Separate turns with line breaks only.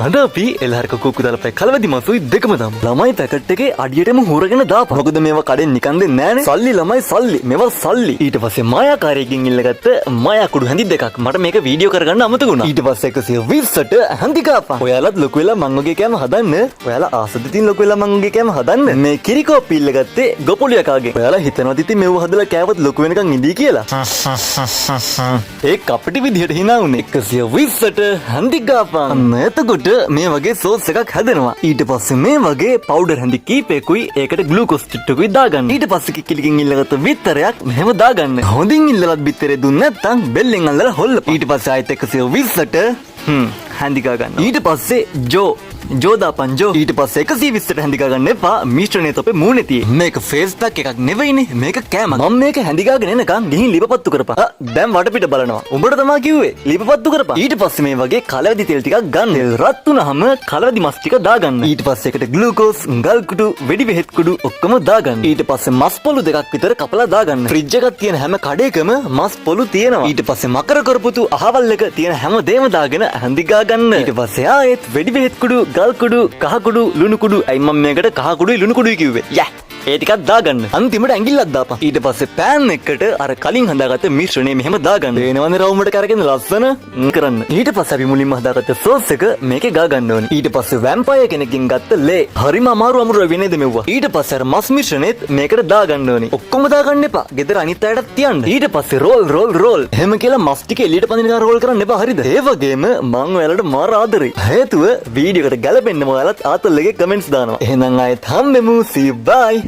අද අපි එලහරක කුක්කු දාලා කලවදි මසුයි දෙකම දාමු. ළමයි පැකට් එකේ අඩියටම හොරගෙන දාපන්. මොකද මේවා කඩෙන් නිකන් දෙන්නේ නෑනේ. සල්ලි ළමයි සල්ලි. මේවා සල්ලි. ඊට පස්සේ මායාකාරයෙක්ගෙන් ඉල්ලගත්ත මායා කුඩු හැඳි දෙකක්. මට මේක වීඩියෝ කරගන්න අමතක වුණා. ඊට පස්සේ 120ට හැඳි කාපන්. ඔයාලත් ලොකු වෙලා මං වගේ කෑම හදන්න. ඔයාලා ආසද තින් ලොකු වෙලා මං වගේ කෑම හදන්න. මේ කිරිකෝප්පි ඉල්ලගත්තේ ගොපොළු යකාගෙන්. ඔයාලා හිතනවාද ඉතින් මේව හදලා කෑවත් ලොකු වෙනකන් ඉඳී කියලා? ඒ කපටි විදිහට hina උනේ. 120ට හැඳි කාපන්. එතකොට මේ වගේ සෝස් එකක් හැදෙනවා. ඊට පස්සේ මේ වගේ පවුඩර් හැඳි කීපයකුයි ඒකට ග්ලූකෝස් චුට්ටකුයි දාගන්න. ඊට පස්සේ කිකිලිකින් ඉල්ලගත්ත බිත්තරයක් මෙහෙම දාගන්න. හොඳින් ඉල්ලලත් බිත්තරේ දුන්නේ නැත්නම් බෙල්ලෙන් අල්ලලා හොල්ලපන්. ඊට පස්සේ ආයෙත් 120ට හැඳිකා ගන්න. ඊට පස්සේ ජෝ දාපන් ජෝ. ඊට පස්සේ 120ට හැඳිකා ගන්න එපා. මිශ්‍රණය තොපේ මූණේ තියෙන. මේක ෆේස් පැක් එකක් නෙවෙයිනේ. මේක කෑමක්. මම මේක හැඳිකාගෙන එනකන් ගිහින් ලිපපත්තු කරපන්. දැන් වටපිට බලනවා. උඹට තමයි කිව්වේ ලිපපත්තු කරපන්. ඊට පස්සේ මේ වගේ කලවැදි තෙල් ටිකක් ගන්න. තෙල් රත් වුනහම කලවැදි මස් ටික දාගන්න. ඊට පස්සේ එකට ග්ලූකෝස්, ගල් කුඩු, වෙඩි බෙහෙත් කුඩු ඔක්කොම දාගන්න. ඊට පස්සේ මස් පොළු දෙකක් විතර කපලා දාගන්න. ෆ්‍රිජ් එකක් තියෙන හැම කඩේකම මස් පොළු තියෙනවා. ඊට පස්සේ මකර කරපුතු අහවල් එක තියෙන හැම දෙම දාගෙන හැඳිකා ගන්න. ඊට පස්සේ ආයෙත් වෙඩි බෙහෙත් කුඩු, ගල් කුඩු, කහ කුඩු, ලුණු කුඩු. අයි මම මේකට කහ කුඩුයි ලුණු කුඩුයි කිව්වේ. යා ඒ ටිකක් දාගන්න. අන්තිමට ඇඟිල්ලක් දාපන්. ඊට පස්සේ පෑන් එකකට අර කලින් හදාගත්ත මිශ්‍රණය මෙහෙම දාගන්න. එනවනේ රවුමට කරගෙන ලස්සන කරන්න. ඊට පස්සේ අපි මුලින්ම හදාගත්ත සෝස් එක මේකේ ගා ගන්න ඕනේ. ඊට පස්සේ වැම්පයර් කෙනෙක්ගෙන් ගත්ත ලේ. හරිම අමාරු වෙන්නේද මෙව්වා. ඊට පස්සේ අර මස් මිශ්‍රණෙත් මේකට දාගන්න ඕනේ. ඔක්කොම දාගන්න එපා. ගෙදර අනිත් අයටත් තියන්න. ඊට පස්සේ රෝල්. එහෙම කියලා මස් ටික එළියට පදිනකන් රෝල් කරන්න එපා. හරිද? ඒ වගේම මම ඔයාලට මාර ආදරෙයි. හේතුව වීඩියෝ එකට ගැලපෙන්න ඔයාලත් ආතල් එකේ කමෙන්ට්ස් දානවා. එහෙනම් ආයෙත් හම්බෙමු. See you bye.